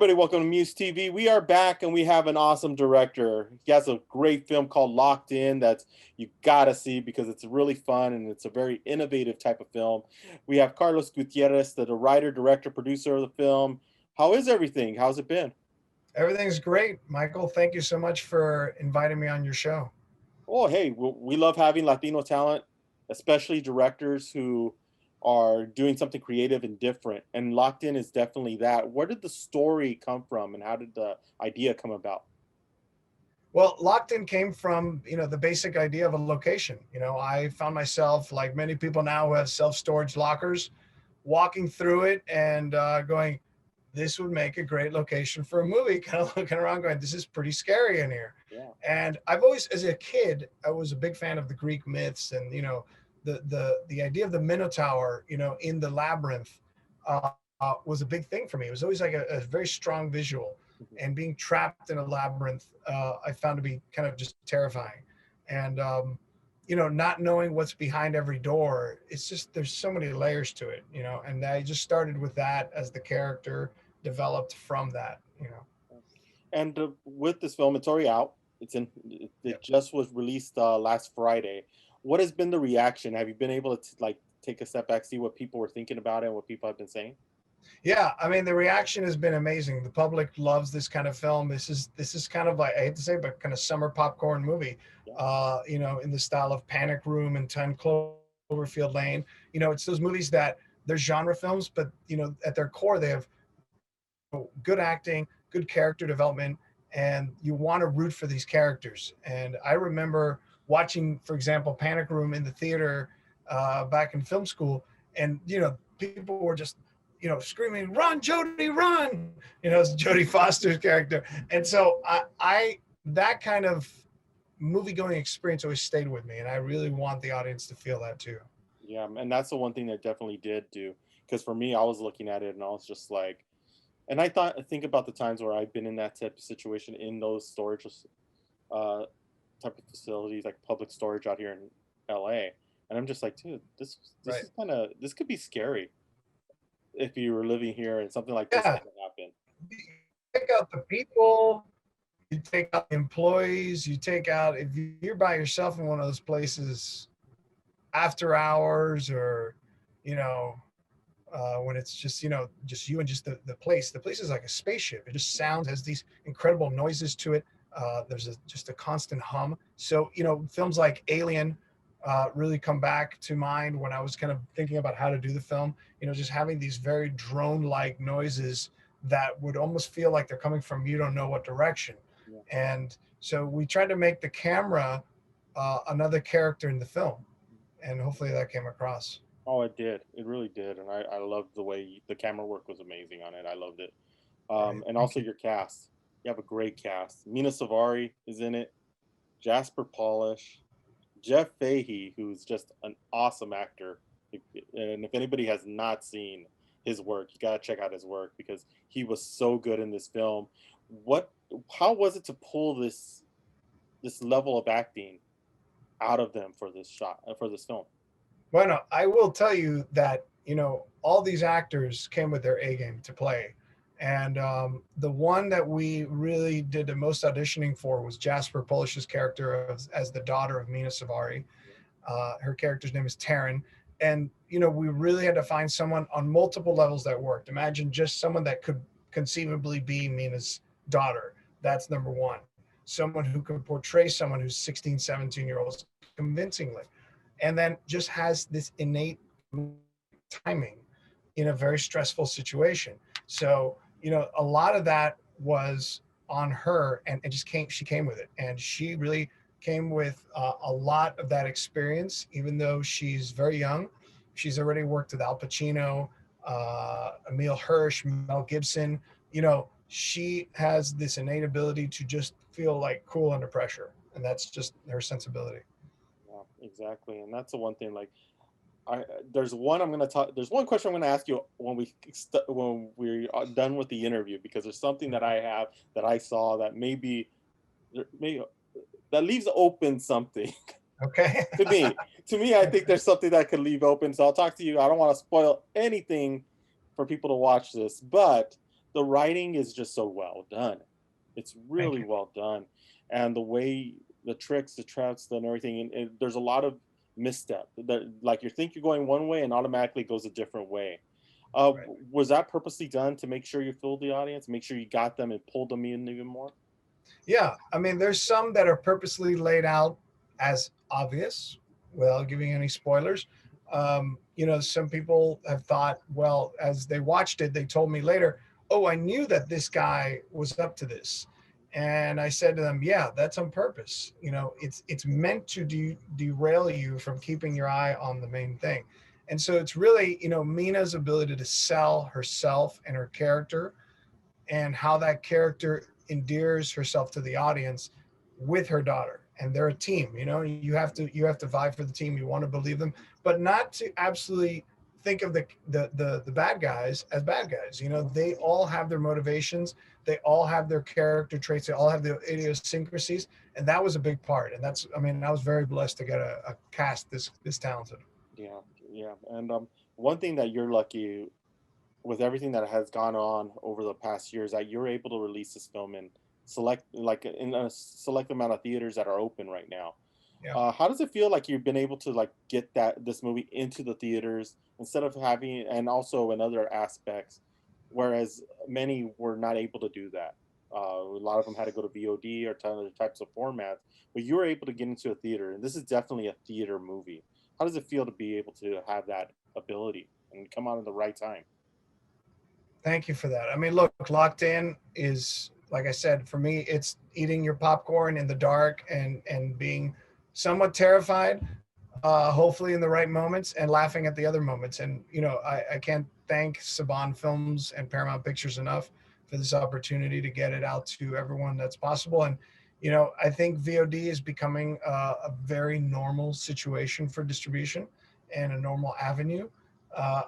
everybody, welcome to MUSE TV. We are back and we have an awesome director. He has a great film called Locked In that you gotta see because it's really fun and it's a very innovative type of film. We have Carlos Gutierrez, the writer, director, producer of the film. How is everything? How's it been? Everything's great, Michael. Thank you so much for inviting me on your show. Oh, hey, we love having Latino talent, especially directors who are doing something creative and different. And Locked In is definitely that. Where did the story come from and how did the idea come about? Well, Locked In came from, the basic idea of a location. I found myself, like many people now who have self-storage lockers, walking through it and going, this would make a great location for a movie. Kind of looking around going, this is pretty scary in here. Yeah. And I've always, as a kid, I was a big fan of the Greek myths and, the idea of the Minotaur, in the labyrinth was a big thing for me. It was always like a very strong visual, Mhm. and being trapped in a labyrinth, I found to be kind of just terrifying. And not knowing what's behind every door, it's just there's so many layers to it, And I just started with that as the character developed from that, And with this film, it's already out. It Yep. just was released last Friday. What has been the reaction? Have you been able to like take a step back, see what people were thinking about it, and what people have been saying? Yeah, I mean the reaction has been amazing. The public loves this kind of film. This is kind of like, I hate to say it, but kind of summer popcorn movie. Yeah. In the style of Panic Room and 10 Cloverfield Lane. It's those movies that they're genre films, but at their core they have good acting, good character development, and you want to root for these characters. And I remember watching, for example, Panic Room in the theater back in film school, and people were just screaming, "Run, Jodie, run!" It's Jodie Foster's character, and so I that kind of movie going experience always stayed with me, and I really want the audience to feel that too. Yeah, and that's the one thing that definitely did do. Because for me, I was looking at it and I was just like, and think about the times where I've been in that type of situation in those storage uh, type of facilities, like public storage out here in LA, and I'm just like, dude, this Right. is this could be scary if you were living here and something like this Yeah. happened. Happen. You take out the people, you take out the employees, you take out, if you're by yourself in one of those places after hours, or you know when it's just just you and just the place is like a spaceship. It just sounds, has these incredible noises to it. There's just a constant hum. So films like Alien really come back to mind when I was kind of thinking about how to do the film. Just having these very drone like noises that would almost feel like they're coming from you don't know what direction. Yeah. And so we tried to make the camera another character in the film, and hopefully that came across. Oh, it did. It really did, and I loved the way the camera work was amazing on it. I loved it. Right. And Thank also you. your cast. You have a great cast. Mena Suvari is in it. Jasper Polish, Jeff Fahey, who's just an awesome actor. And if anybody has not seen his work, you gotta check out his work because he was so good in this film. What? How was it to pull this level of acting out of them for this for this film? Bueno, I will tell you that all these actors came with their A game to play, and the one that we really did the most auditioning for was Jasper Polish's character as the daughter of Mena Suvari. Her character's name is Taryn, and we really had to find someone on multiple levels that worked. Imagine just someone that could conceivably be Mina's daughter. That's number one. Someone who could portray someone who's 16, 17-year-olds convincingly, and then just has this innate timing in a very stressful situation. So, a lot of that was on her, and just came, she came with it. And she really came with a lot of that experience, even though she's very young. She's already worked with Al Pacino, Emile Hirsch, Mel Gibson. She has this innate ability to just feel like cool under pressure. And that's just her sensibility. Yeah, exactly. And that's the one thing. Like, I there's one I'm gonna talk. There's one question I'm gonna ask you when when we're done with the interview because there's something that I have that I saw that maybe that leaves open something Okay. to me. To me, I think there's something that could leave open. So I'll talk to you. I don't want to spoil anything for people to watch this, but the writing is just so well done. It's Thank really you. well done, and the way the tricks, the traps, and everything. And there's a lot of misstep that, like, you think you're going one way and automatically goes a different way. Right. Was that purposely done to make sure you fooled the audience, make sure you got them and pulled them in even more? Yeah, I mean, there's some that are purposely laid out as obvious without giving any spoilers. Some people have thought, well, as they watched it, they told me later, "Oh, I knew that this guy was up to this," and I said to them, "Yeah, that's on purpose. It's meant to derail you from keeping your eye on the main thing." And so it's really, Mina's ability to sell herself and her character and how that character endears herself to the audience with her daughter, and they're a team. You have to vie for the team. You want to believe them, but not to absolutely think of the bad guys as bad guys. They all have their motivations, they all have their character traits, they all have their idiosyncrasies, and that was a big part. And I was very blessed to get a cast this talented. Yeah, yeah. And one thing that you're lucky with everything that has gone on over the past years that you're able to release this film in a select amount of theaters that are open right now. Yeah. How does it feel like you've been able to like get this movie into the theaters instead of having, and also in other aspects, whereas many were not able to do that. A lot of them had to go to VOD or to other types of formats, but you were able to get into a theater, and this is definitely a theater movie. How does it feel to be able to have that ability and come out at the right time? Thank you for that. I mean, look, Locked In is, like I said, for me, it's eating your popcorn in the dark and being somewhat terrified, hopefully in the right moments, and laughing at the other moments. And I can't thank Saban Films and Paramount Pictures enough for this opportunity to get it out to everyone that's possible. And I think VOD is becoming a very normal situation for distribution and a normal avenue.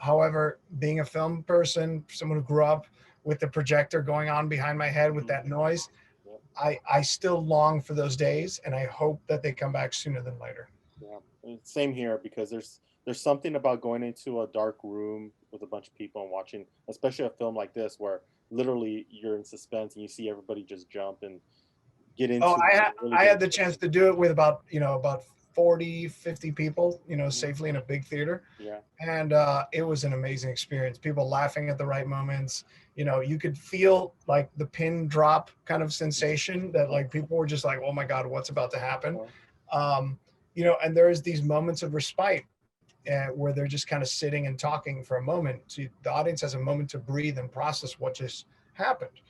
However, being a film person, someone who grew up with the projector going on behind my head with Mhm. that noise, Yeah, I still long for those days, and I hope that they come back sooner than later. yeah. Same here, because there's something about going into a dark room with a bunch of people and watching, especially a film like this, where literally you're in suspense and you see everybody just jump and get Oh, into I it, had really I get had the into it. chance to do it with about 40, 50 people, Mhm. safely in a big theater. Yeah. And it was an amazing experience. People laughing at the right moments. You could feel like the pin drop kind of Mhm. sensation that, like, people were just like, "Oh my God, what's about to happen?" Uh, Um, and there's these moments of respite where they're just kind of sitting and talking for a moment. So the audience has a moment to breathe and process what just happened.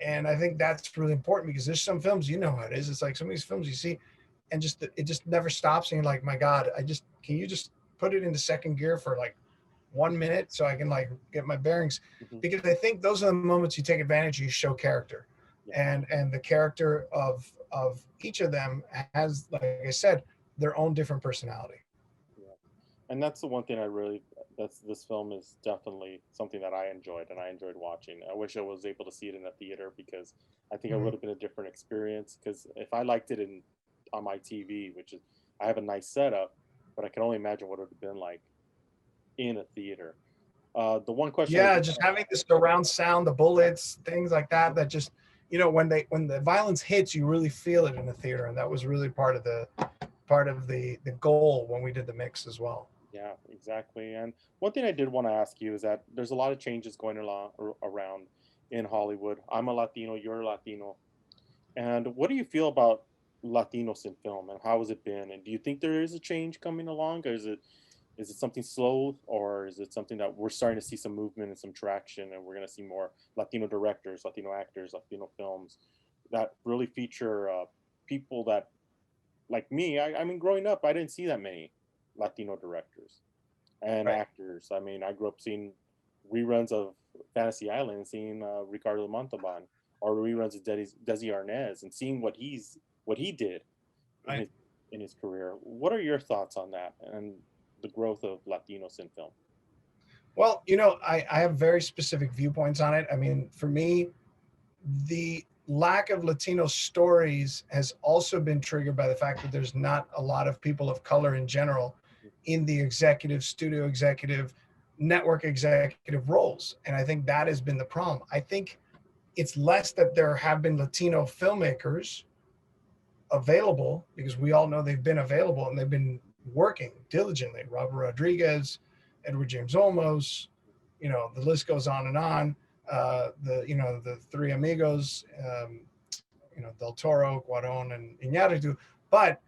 And I think that's really important, because there's some films, how it is. It's like some of these films you see, and it just never stops. And you're like, my God, can you just put it into second gear for like 1 minute so I can like get my bearings? mhm. Because I think those are the moments you take advantage. You show character, Yeah. and the character of each of them has, like I said, their own different personality. Yeah. And that's the one thing I really, that's this film is definitely something that I enjoyed and I enjoyed watching. I wish I was able to see it in a theater, because I think it would Mhm. have been a different experience. Because if I liked it in on my TV, which is, I have a nice setup, but I can only imagine what it would have been like in a theater. The one question I Yeah, do just have, having the surround sound, the bullets, things like that. That just, when the violence hits, you really feel it in the theater, and that was really part of the goal when we did the mix as well. yeah, exactly. And one thing I did want to ask you is that there's a lot of changes going along around in Hollywood. I'm a Latino, you're a Latino. And what do you feel about Latinos in film, and how has it been? And do you think there is a change coming along, or is it something slow, or is it something that we're starting to see some movement and some traction, and we're going to see more Latino directors, Latino actors, Latino films that really feature people that, like me, I mean, growing up, I didn't see that many Latino directors and Right. actors. I mean, I grew up seeing reruns of Fantasy Island, seeing Ricardo Montalban, or reruns of Desi Arnaz, and seeing what he did in Right. his career. What are your thoughts on that and the growth of Latinos in film? Well, I have very specific viewpoints on it. I mean, for me, the lack of Latino stories has also been triggered by the fact that there's not a lot of people of color in general in the executive, studio executive, network executive roles. And I think that has been the problem. I think it's less that there have been Latino filmmakers available, because we all know they've been available and they've been working diligently. Robert Rodriguez, Edward James Olmos, the list goes on and on. The three amigos, Del Toro, Cuarón, and Iñárritu, but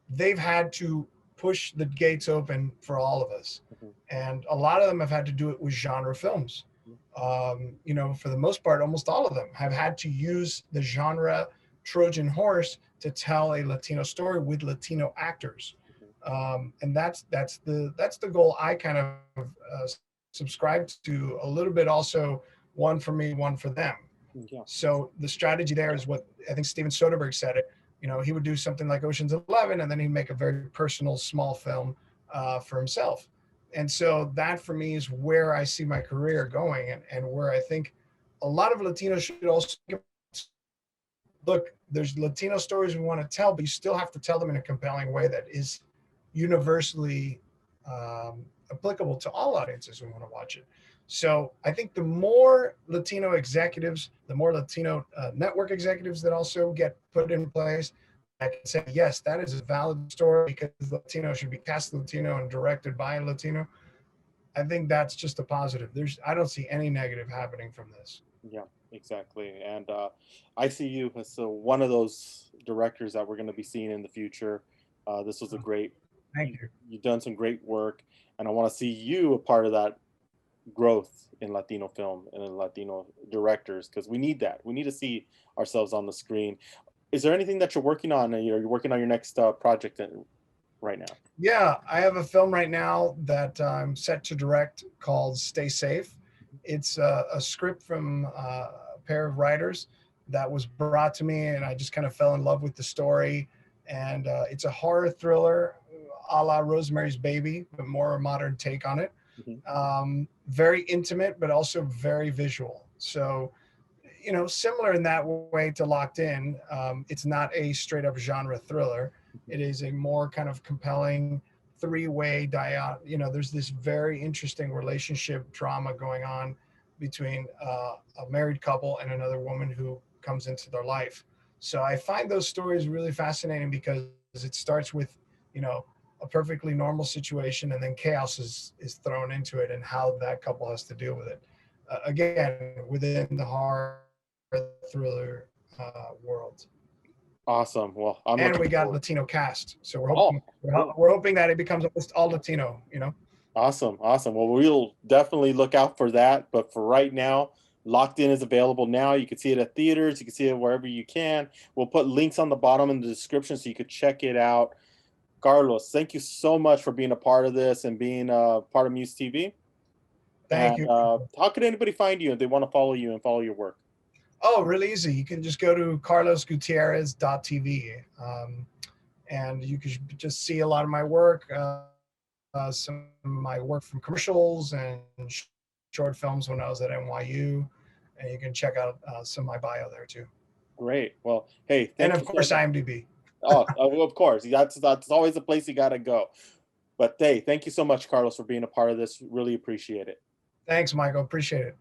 they've had to push the gates open for all of us. And a lot of them have had to do it with genre films. For the most part, almost all of them have had to use the genre Trojan horse to tell a Latino story with Latino actors. And that's the goal I kind of subscribe to a little bit. Also, one for me, one for them. Yeah. So the strategy there is what I think Steven Soderbergh said it. He would do something like Ocean's 11, and then he'd make a very personal, small film for himself. And so that for me is where I see my career going, and where I think a lot of Latinos should also look. There's Latino stories we want to tell, but you still have to tell them in a compelling way that is universally applicable to all audiences who want to watch it. So I think the more Latino executives, the more Latino network executives that also get put in place, I can say, yes, that is a valid story because Latino should be cast Latino and directed by a Latino. I think that's just a positive. I don't see any negative happening from this. Yeah, exactly. And I see you as one of those directors that we're going to be seeing in the future. This was a great, thank you. You've done some great work, and I want to see you a part of that growth in Latino film and in Latino directors, because we need that. We need to see ourselves on the screen. Is there anything that you're working on? You're working on your next project right now? Yeah, I have a film right now that I'm set to direct called Stay Safe. It's a script from a pair of writers that was brought to me, and I just kind of fell in love with the story. And it's a horror thriller a la Rosemary's Baby, but more a modern take on it. Very intimate, but also very visual. So, similar in that way to Locked In. It's not a straight up genre thriller. It is a more kind of compelling three-way there's this very interesting relationship drama going on between a married couple and another woman who comes into their life. So I find those stories really fascinating because it starts with, a perfectly normal situation, and then chaos is thrown into it, and how that couple has to deal with it. Again, within the horror thriller world. Awesome. Well, we got Latino cast, so we're hoping that it becomes almost all Latino. Awesome. Well, we'll definitely look out for that. But for right now, Locked In is available now. You can see it at theaters. You can see it wherever you can. We'll put links on the bottom in the description so you could check it out. Carlos, thank you so much for being a part of this and being a part of MUSE TV. Thank you. How could anybody find you if they want to follow you and follow your work? Oh, really easy. You can just go to carlosgutierrez.tv, and you can just see a lot of my work, some of my work from commercials and short films when I was at NYU, and you can check out some of my bio there too. Great. Well, hey, and of course IMDb. Oh, of course. That's always a place you got to go. But hey, thank you so much, Carlos, for being a part of this. Really appreciate it. Thanks, Michael. Appreciate it.